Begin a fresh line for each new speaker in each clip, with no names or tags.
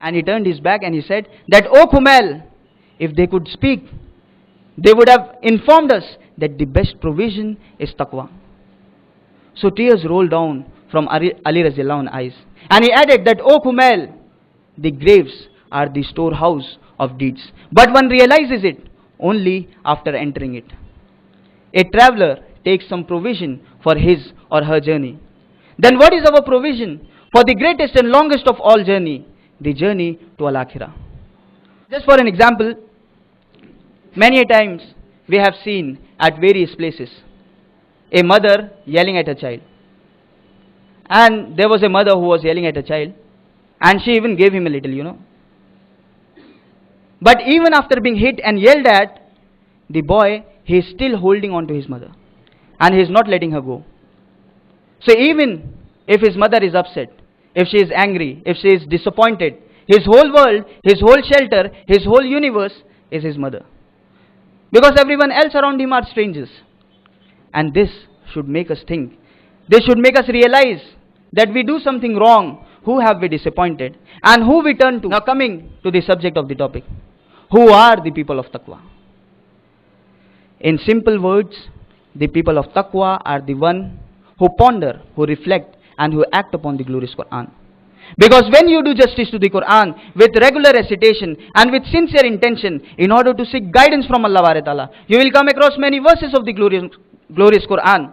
And he turned his back and he said that, "O Kumail, if they could speak, they would have informed us that the best provision is taqwa." So tears rolled down from Ali Radiallahu anhu's eyes. And he added that, "O Kumail, the graves are the storehouse of deeds, but one realizes it only after entering it." A traveler takes some provision for his or her journey. Then what is our provision for the greatest and longest of all journey? The journey to Al-Akhirah. Just for an example, many a times we have seen at various places a mother yelling at a child. And there was a mother who was yelling at a child, and she even gave him a little. But even after being hit and yelled at, the boy, he is still holding on to his mother, and he is not letting her go. So even if his mother is upset, if she is angry, if she is disappointed, his whole world, his whole shelter, his whole universe is his mother. Because everyone else around him are strangers. And this should make us think. This should make us realize that we do something wrong. Who have we disappointed? And who we turn to? Now coming to the subject of the topic. Who are the people of taqwa? In simple words, the people of taqwa are the one who ponder, who reflect, and who act upon the glorious Quran. Because when you do justice to the Quran with regular recitation and with sincere intention in order to seek guidance from Allah Ta'ala, you will come across many verses of the glorious Quran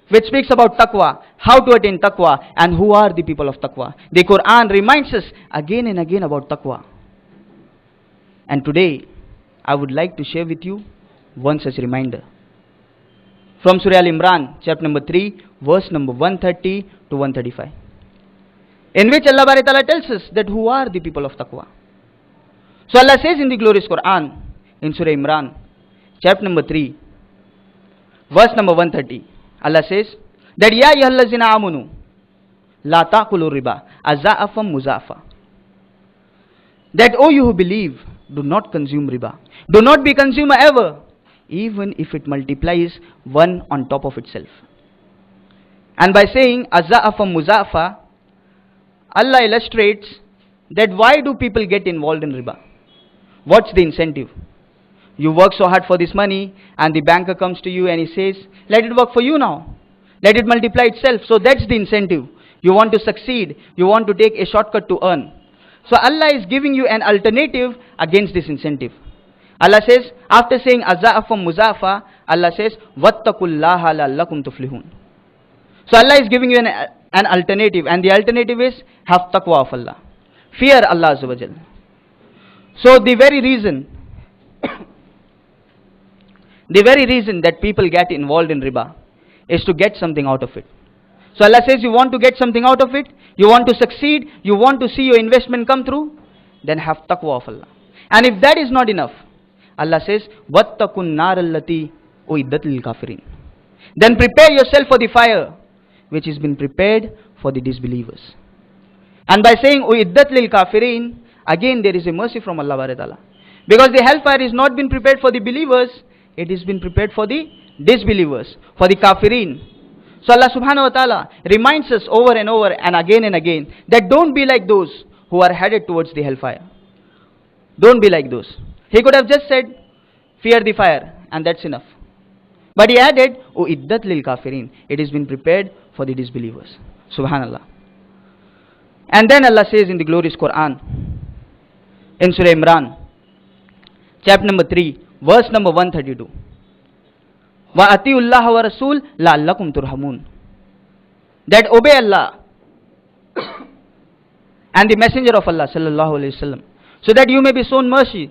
which speaks about taqwa, how to attain taqwa, and who are the people of taqwa. The Quran reminds us again and again about taqwa. And today I would like to share with you one such reminder. From Surah Al-Imran, chapter number 3, verse number 130 to 135. In which Allah Ta'ala tells us that who are the people of taqwa. So Allah says in the glorious Quran, in Surah Imran, chapter number 3, verse number 130, Allah says that, "Ya ayyuhallazina amanu, la taqulu riba, aza'afam muzafa." That, O you who believe, do not consume riba. Do not be consumer ever, even if it multiplies one on top of itself. And by saying aza'afam muzafa, Allah illustrates that why do people get involved in riba? What's the incentive? You work so hard for this money, and the banker comes to you and he says, "Let it work for you now. Let it multiply itself." So that's the incentive. You want to succeed. You want to take a shortcut to earn. So Allah is giving you an alternative against this incentive. Allah says, after saying aza'afam muzafa, Allah says, "Wattaqullaha la'allakum tuflihun." So Allah is giving you an alternative, and the alternative is have taqwa of Allah. Fear Allah Azza wa Jal. So the very reason that people get involved in riba is to get something out of it. So Allah says, you want to get something out of it, you want to succeed, you want to see your investment come through, then have taqwa of Allah. And if that is not enough, Allah says, "Wattaqun nar allati uiddat lil kafirin." Then prepare yourself for the fire which has been prepared for the disbelievers. And by saying uiddat lil kafirin, again there is a mercy from Allah Ta'ala. Because the hellfire is not been prepared for the believers, it has been prepared for the disbelievers, for the kafirin. So Allah Subhanahu wa Ta'ala reminds us over and over and again that don't be like those who are headed towards the hellfire. Don't be like those. He could have just said, fear the fire, and that's enough. But he added, uiddat lil kafirin. It has been prepared for the disbelievers. Subhanallah. And then Allah says in the glorious Quran, in Surah Imran, chapter number 3, verse number 132. Wa atiullaha wa rasul la'allakum turhamun. That obey Allah and the messenger of Allah sallallahu alaihi wasallam, so that you may be shown mercy.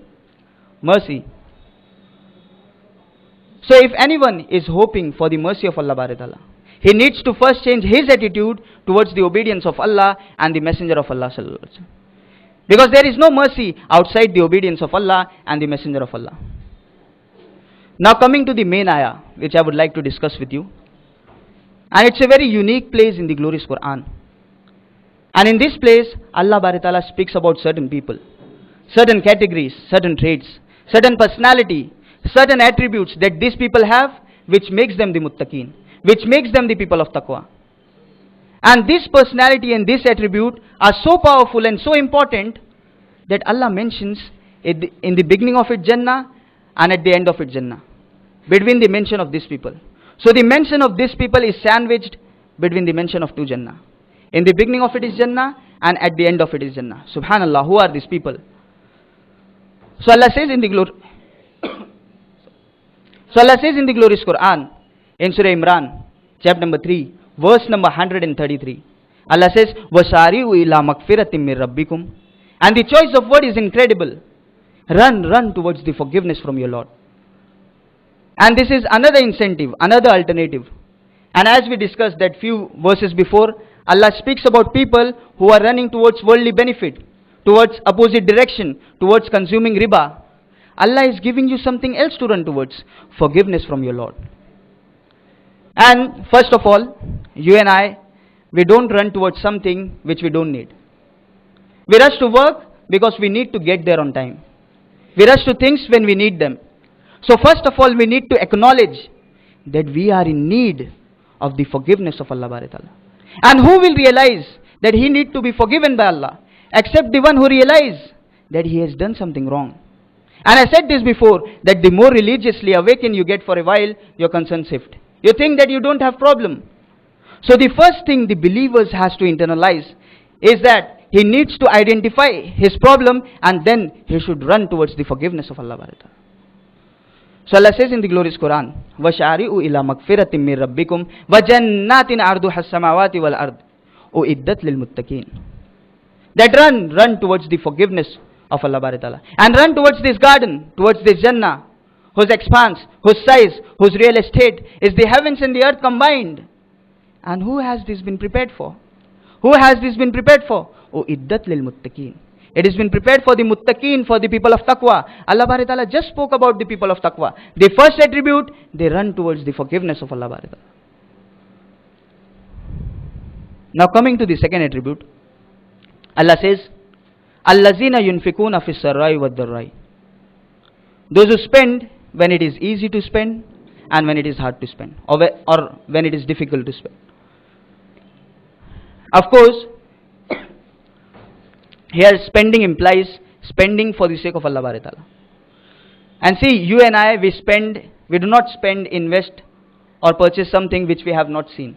So if anyone is hoping for the mercy of Allah Ta'ala, he needs to first change his attitude towards the obedience of Allah and the messenger of Allah sallallahu alaihi wasallam. Because there is no mercy outside the obedience of Allah and the messenger of Allah. Now coming to the main ayah, which I would like to discuss with you. And it's a very unique place in the glorious Quran. And in this place, Allah Ta'ala speaks about certain people, certain categories, certain traits, certain personality, certain attributes that these people have, which makes them the muttaqeen, which makes them the people of taqwa. And this personality and this attribute are so powerful and so important that Allah mentions in the beginning of it Jannah and at the end of it Jannah, between the mention of these people. So the mention of these people is sandwiched between the mention of two Jannah. In the beginning of it is Jannah and at the end of it is Jannah. Subhanallah, who are these people? So Allah says in the glorious Quran, in Surah Imran, chapter number 3, verse number 133. Allah says, وَسَارِعُوا إِلَى مَغْفِرَةٍ مِّن رَبِّكُمْ. And the choice of word is incredible. Run towards the forgiveness from your Lord. And this is another incentive, another alternative. And as we discussed that few verses before, Allah speaks about people who are running towards worldly benefit, towards opposite direction, towards consuming riba. Allah is giving you something else to run towards, forgiveness from your Lord. And first of all, you and I, we don't run towards something which we don't need. We rush to work because we need to get there on time. We rush to things when we need them. So first of all, we need to acknowledge that we are in need of the forgiveness of Allah Bari Ta'ala. And who will realize that he need to be forgiven by Allah, except the one who realizes that he has done something wrong. And I said this before, that the more religiously awakened you get for a while, your concerns shift. You think that you don't have problem. So the first thing the believers has to internalize is that he needs to identify his problem and then he should run towards the forgiveness of Allah Bari Ta'ala. So Allah says in the glorious Quran, وَشَارِعُوا إِلَى مَغْفِرَةٍ مِّن رَبِّكُمْ وَجَنَّاتٍ عَرْضُهَا السَّمَاوَاتِ وَالْأَرْضِ أُعِدَّتْ لِلْمُتَّقِينَ. That run towards the forgiveness of Allah Bari Ta'ala. And run towards this garden, towards this Jannah, whose expanse, whose size, whose real estate is the heavens and the earth combined. And who has this been prepared for? Who has this been prepared for? أُعِدَّتْ لِلْمُتَّقِينَ. It has been prepared for the muttaqeen, for the people of taqwa. Allah Bari Ta'ala just spoke about the people of taqwa. The first attribute, they run towards the forgiveness of Allah Bari Ta'ala. Now coming to the second attribute, Allah says, Allazina yunfikuna fi sarrai wa dharrai. Those who spend when it is easy to spend and when it is hard to spend, or when it is difficult to spend. Of course, here spending implies spending for the sake of Allah Bari Ta'ala. And see, you and I, we do not spend, invest or purchase something which we have not seen.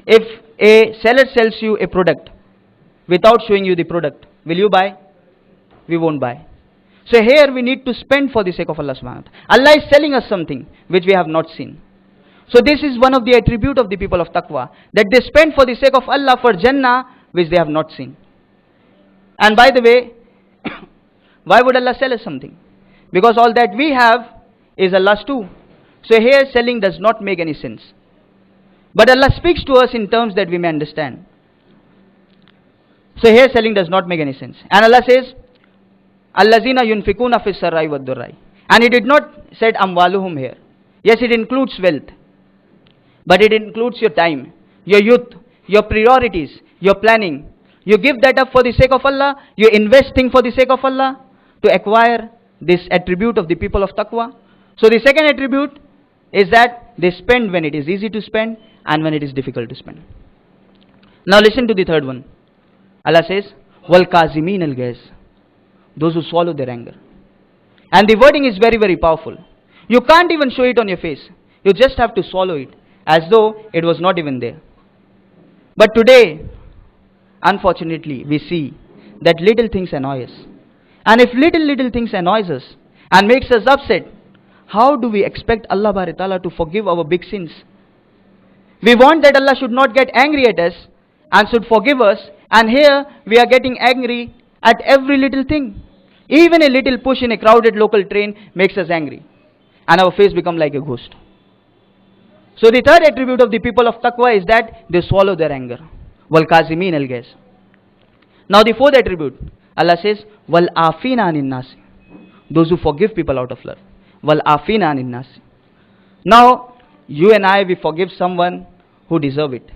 If a seller sells you a product without showing you the product, will you buy? We won't buy. So here we need to spend for the sake of Allah subhanahu wa ta'ala. Allah is selling us something which we have not seen. So this is one of the attribute of the people of taqwa, that they spend for the sake of Allah for Jannah which they have not seen. And by the way, why would Allah sell us something? Because all that we have is Allah's too. So here selling does not make any sense. But Allah speaks to us in terms that we may understand. So here selling does not make any sense. And Allah says, Allazina yunfikuna fi sarrai wa dharrai. And He did not said amwaluhum here. Yes, it includes wealth. But it includes your time, your youth, your priorities, your planning. You give that up for the sake of Allah. You investing for the sake of Allah to acquire this attribute of the people of taqwa. So the second attribute is that they spend when it is easy to spend and when it is difficult to spend. Now listen to the third one. Allah says, Wal kazimin al ghaiz. Those who swallow their anger. And the wording is very, very powerful. You can't even show it on your face. You just have to swallow it as though it was not even there. But today, unfortunately, we see that little things annoy us. And if little things annoys us and makes us upset, how do we expect Allah Bari Ta'ala to forgive our big sins? We want that Allah should not get angry at us and should forgive us. And here we are getting angry at every little thing. Even a little push in a crowded local train makes us angry. And our face becomes like a ghost. So the third attribute of the people of taqwa is that they swallow their anger. Wal kazimin al ghaiz. Now the fourth attribute, Allah says, Wal afina anin nasi. Those who forgive people out of love. Wal afina anin nasi. Now, you and I, we forgive someone who deserve it.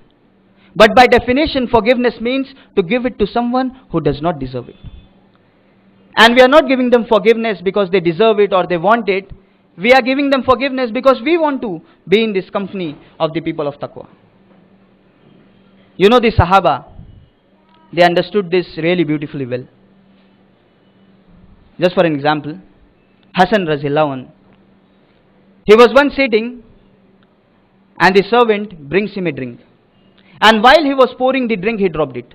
But by definition, forgiveness means to give it to someone who does not deserve it. And we are not giving them forgiveness because they deserve it or they want it. We are giving them forgiveness because we want to be in this company of the people of taqwa. You know the Sahaba, they understood this really beautifully well. Just for an example, Hassan Razillahu anh, he was once sitting and the servant brings him a drink. And while he was pouring the drink, he dropped it.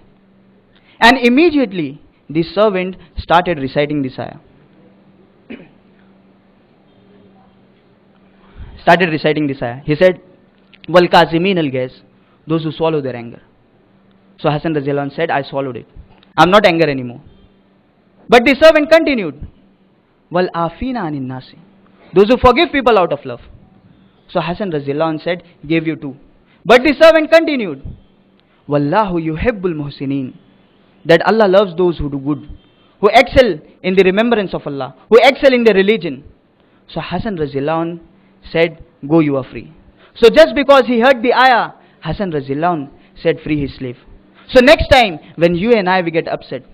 And immediately the servant started reciting this ayah. He said, Wal kazimin al ghaiz, those who swallow their anger. So Hassan Razillahu anh said, I swallowed it. I'm not angry anymore. But the servant continued, Wal afina anin nasi, those who forgive people out of love. So Hassan Razillahu anh said, gave you two. But the servant continued, Wallahu yuhibbul muhsinin, that Allah loves those who do good, who excel in the remembrance of Allah, who excel in their religion. So Hassan Razillahu anh said, go, you are free. So just because he heard the ayah, Hassan Razillahu anh said, free his slave. So next time when you and I we get upset,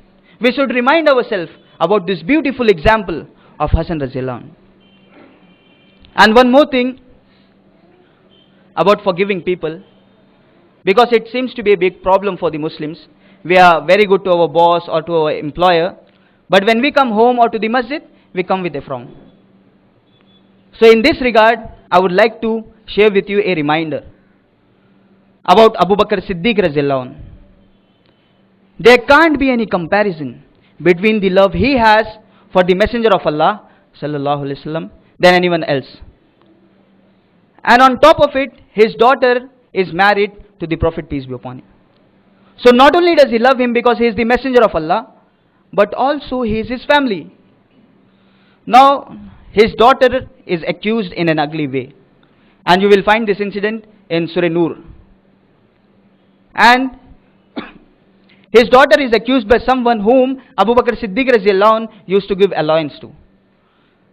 we should remind ourselves about this beautiful example of Hassan Razillahu anh. And one more thing about forgiving people, because it seems to be a big problem for the Muslims. We are very good to our boss or to our employer, but when we come home or to the masjid, we come with a frown. So in this regard, I would like to share with you a reminder about Abu Bakr Siddiq Razillahu anh. There can't be any comparison between the love he has for the Messenger of Allah sallallahu alaihi wasallam than anyone else. And on top of it, his daughter is married to the Prophet, peace be upon him. So not only does he love him because he is the Messenger of Allah, but also he is his family. Now, his daughter is accused in an ugly way. And you will find this incident in Surah Nur. And his daughter is accused by someone whom Abu Bakr Siddiq Razillahu anh used to give allowance to.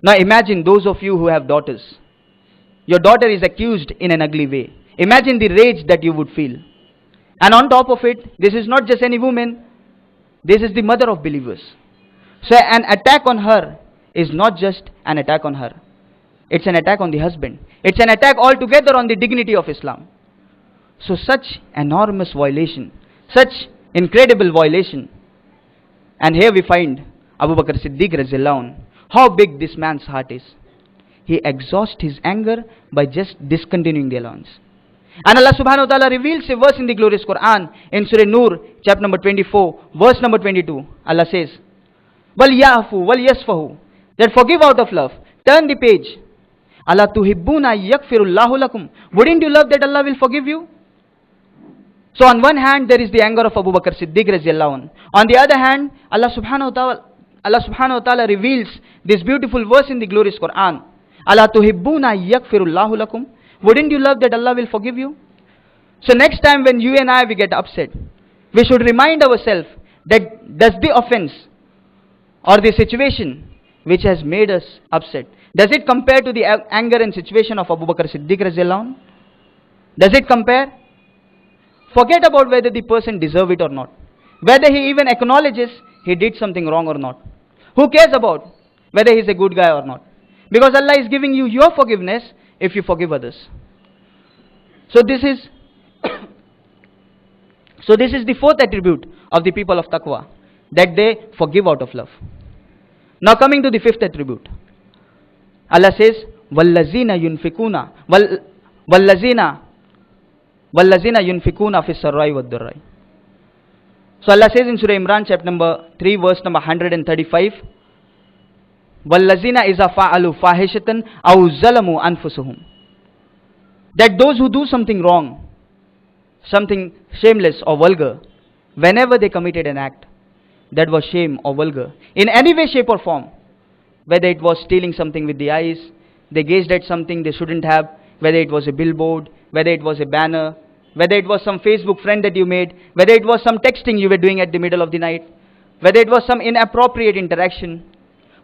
Now imagine those of you who have daughters. Your daughter is accused in an ugly way. Imagine the rage that you would feel. And on top of it, this is not just any woman, this is the mother of believers. So an attack on her is not just an attack on her. It's an attack on the husband. It's an attack altogether on the dignity of Islam. So such enormous violation, such incredible violation. And here we find Abu Bakr Siddiq Razillahu anh, how big this man's heart is. He exhausts his anger by just discontinuing the allowance. And Allah subhanahu wa ta'ala reveals a verse in the glorious Quran in Surah Nur, chapter number 24, verse number 22. Allah says, Wal yafu wal yasfahu, that forgive out of love. Turn the page. Allah tuhibbuna yakfirullahu lakum. Wouldn't you love that Allah will forgive you? So on one hand, there is the anger of Abu Bakr Siddiq Razillahu anh. On the other hand, Allah subhanahu wa ta'ala reveals this beautiful verse in the glorious Quran. Allah tuhibbuna yakfirullahu lakum. Wouldn't you love that Allah will forgive you? So next time when you and I we get upset, we should remind ourselves that does the offense or the situation which has made us upset, does it compare to the anger and situation of Abu Bakr Siddiq Razillahu anh? Does it compare? Forget about whether the person deserves it or not, whether he even acknowledges he did something wrong or not. Who cares about whether he's a good guy or not? Because Allah is giving you your forgiveness if you forgive others. So this is the fourth attribute of the people of Taqwa, that they forgive out of love. Now coming to the fifth attribute, Allah says, وَالَّذِينَ يُنْفِقُونَ يُنْفِقُونَ فِي السَّرَّاءِ وَالضَّرَّاءِ. So Allah says in Surah Imran, chapter number 3, verse number 135, وَالَّذِينَ إِذَا فَعَلُوا فَاحِشَةً أَوْ ظَلَمُوا أَنفُسَهُمْ, that those who do something wrong, something shameless or vulgar, whenever they committed an act that was shame or vulgar, in any way, shape or form, whether it was stealing something with the eyes, they gazed at something they shouldn't have, whether it was a billboard, whether it was a banner, whether it was some Facebook friend that you made, whether it was some texting you were doing at the middle of the night, whether it was some inappropriate interaction,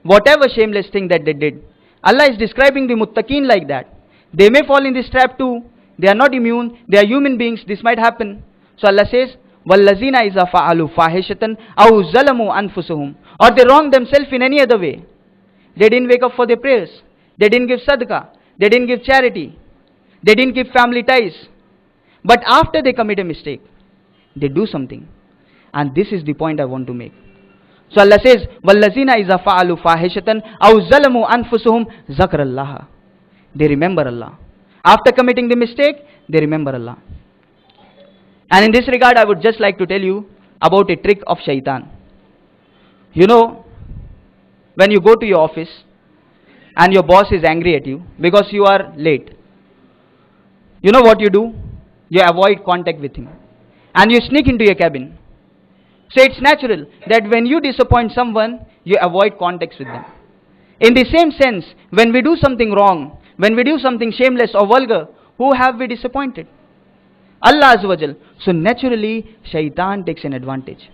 whatever shameless thing that they did, Allah is describing the muttaqeen like that. They may fall in this trap too. They are not immune. They are human beings. This might happen. So Allah says, وَالَّذِينَ إِذَا فَعَلُوا فَاحِشَةً أَوْ ظَلَمُوا أَنفُسَهُمْ, or they wronged themselves in any other way. They didn't wake up for their prayers. They didn't give sadaqah. They didn't give charity. They didn't keep family ties. But after they commit a mistake, they do something. And this is the point I want to make. So Allah says, وَالَّذِينَ إِذَا فَعَلُوا فَاحِشَةً أَوْ ظَلَمُوا أَنفُسَهُمْ ذَكَرَ اللَّهَ. They remember Allah. After committing the mistake, they remember Allah. And in this regard, I would just like to tell you about a trick of shaitan. You know, when you go to your office and your boss is angry at you because you are late, you know what you do? You avoid contact with him and you sneak into your cabin. So it's natural that when you disappoint someone, you avoid contacts with them. In the same sense, when we do something wrong, when we do something shameless or vulgar, who have we disappointed? Allah Azza wa Jal. So naturally, shaitan takes an advantage.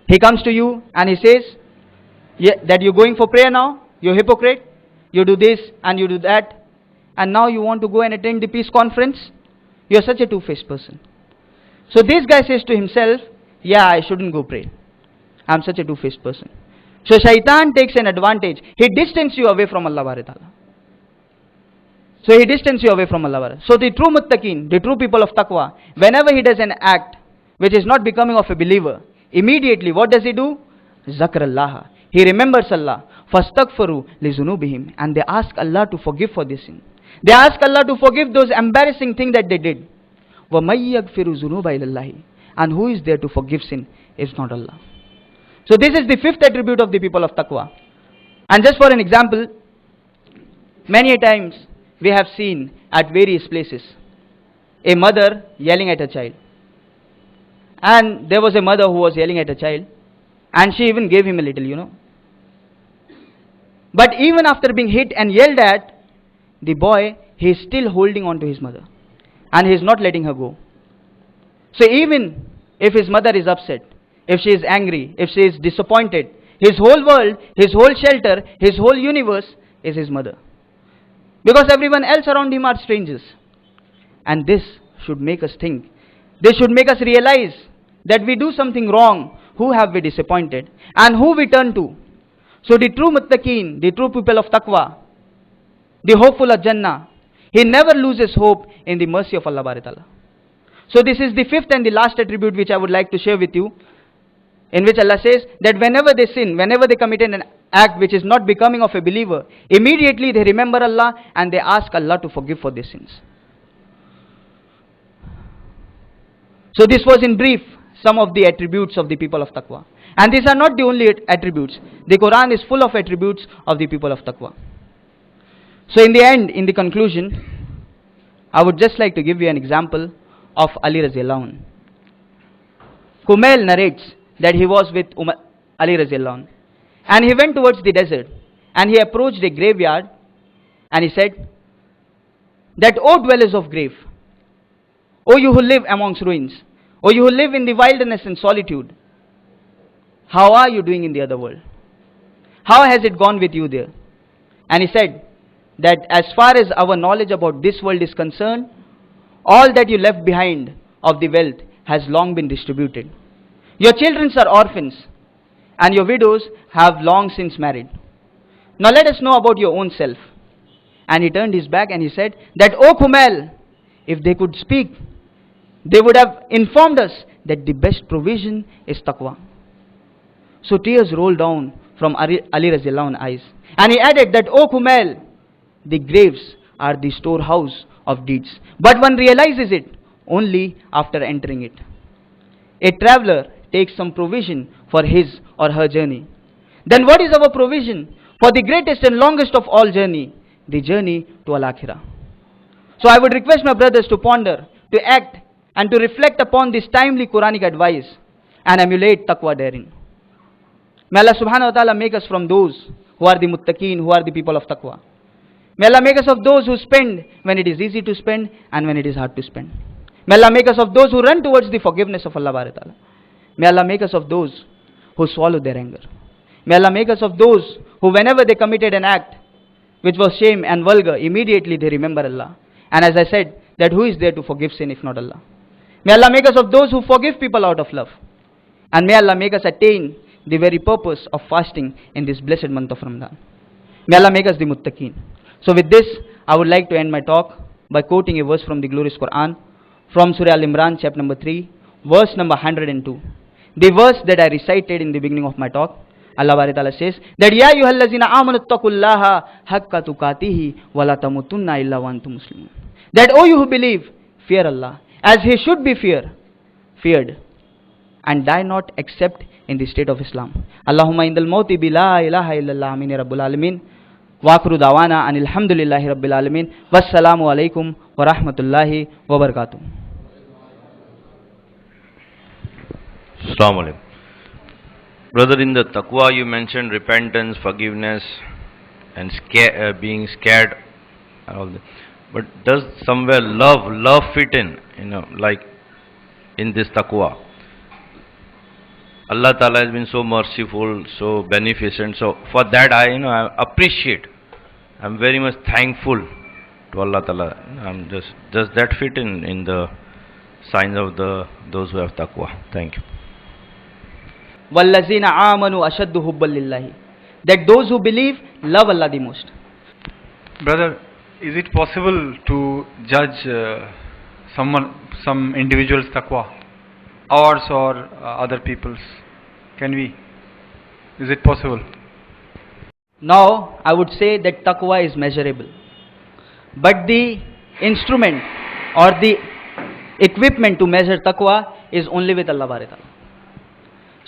He comes to you and he says, yeah, that you're going for prayer now, you're hypocrite, you do this and you do that, and now you want to go and attend the peace conference, you're such a two-faced person. So this guy says to himself, yeah, I shouldn't go pray. I'm such a two-faced person. So shaitan takes an advantage. He distances you away from Allah Ta'ala. So he distances you away from Allah. So the true muttaqeen, the true people of taqwa, whenever he does an act which is not becoming of a believer, immediately what does he do? Zakr Allah. He remembers Allah. Fastaghfiru li zunubihim. And they ask Allah to forgive for this sin. They ask Allah to forgive those embarrassing things that they did. Wa may yaghfiru zunuba ilallahi. And who is there to forgive sin if not Allah? So this is the fifth attribute of the people of taqwa. And just for an example, many a times we have seen at various places a mother yelling at a child. And there was a mother who was yelling at a child, and she even gave him a little, you know. But even after being hit and yelled at, the boy, he is still holding on to his mother. And he is not letting her go. So even if his mother is upset, if she is angry, if she is disappointed, his whole world, his whole shelter, his whole universe is his mother. Because everyone else around him are strangers. And this should make us think. This should make us realize that we do something wrong. Who have we disappointed? And who we turn to? So the true muttaqeen, the true people of taqwa, the hopeful of Jannah, he never loses hope in the mercy of Allah Ta'ala. So this is the fifth and the last attribute which I would like to share with you, in which Allah says that whenever they sin, whenever they commit an act which is not becoming of a believer, immediately they remember Allah and they ask Allah to forgive for their sins. So this was in brief some of the attributes of the people of taqwa. And these are not the only attributes. The Quran is full of attributes of the people of taqwa. So in the end, in the conclusion, I would just like to give you an example of Ali Raziyallahu Anhu. Kumail narrates that he was with Ali Raziyallahu Anhu, and he went towards the desert, and he approached a graveyard, and he said that, O dwellers of grave, O you who live amongst ruins, O you who live in the wilderness and solitude, how are you doing in the other world? How has it gone with you there? And he said that as far as our knowledge about this world is concerned, all that you left behind of the wealth has long been distributed. Your children are orphans, and your widows have long since married. Now let us know about your own self. And he turned his back and he said that, O Kumail, if they could speak, they would have informed us that the best provision is taqwa. So tears rolled down from Ali Raziyallahu Anhu's eyes. And he added that, O Kumail, the graves are the storehouse of deeds, but one realizes it only after entering it. A traveler takes some provision for his or her journey. Then what is our provision for the greatest and longest of all journey? The journey to Al-Akhirah. So I would request my brothers to ponder, to act, and to reflect upon this timely Quranic advice and emulate taqwa therein. May Allah subhanahu wa ta'ala make us from those who are the muttaqeen, who are the people of taqwa. May Allah make us of those who spend when it is easy to spend and when it is hard to spend. May Allah make us of those who run towards the forgiveness of Allah Ta'ala. May Allah make us of those who swallow their anger. May Allah make us of those who whenever they committed an act which was shame and vulgar, immediately they remember Allah. And as I said, that who is there to forgive sin if not Allah? May Allah make us of those who forgive people out of love. And may Allah make us attain the very purpose of fasting in this blessed month of Ramadan. May Allah make us the muttaqeen. So with this, I would like to end my talk by quoting a verse from the glorious Quran, from Surah Al-Imran, chapter number 3, verse number 102. the verse that I recited in the beginning of my talk. Allah Bari Ta'ala says that Ya ayyuhallazina amanu taqullaha haqqa tuqatihi wa la tamutunna illa wa antum muslimun. That O you who believe, fear Allah as he should be feared, and die not except in the state of Islam. Allahumma indal mauti bi la ilaha illallah amin ya rabbul alamin. Wa akhiru dawana anil hamdulillahi rabbil alamin. Wassalamu alaikum wa rahmatullahi wa barakatuh.
Assalamu alaikum. Brother, in the taqwa you mentioned repentance, forgiveness, and being scared and all that. But does somewhere love fit in? Like in this taqwa? Allah Ta'ala has been so merciful, so beneficent. So for that I appreciate. I'm very much thankful to Allah Ta'ala. Does that fit in the signs of those who have taqwa? Thank you.
وَالَّذِينَ آمَنُوا أَشَدُّ حُبًّا لِلَّهِ. That those who believe love Allah the most.
Brother, is it possible to judge some individual's taqwa, ours or other people's? Can we? Is it possible?
Now, I would say that taqwa is measurable. But the instrument or the equipment to measure taqwa is only with Allah Bari Ta'ala.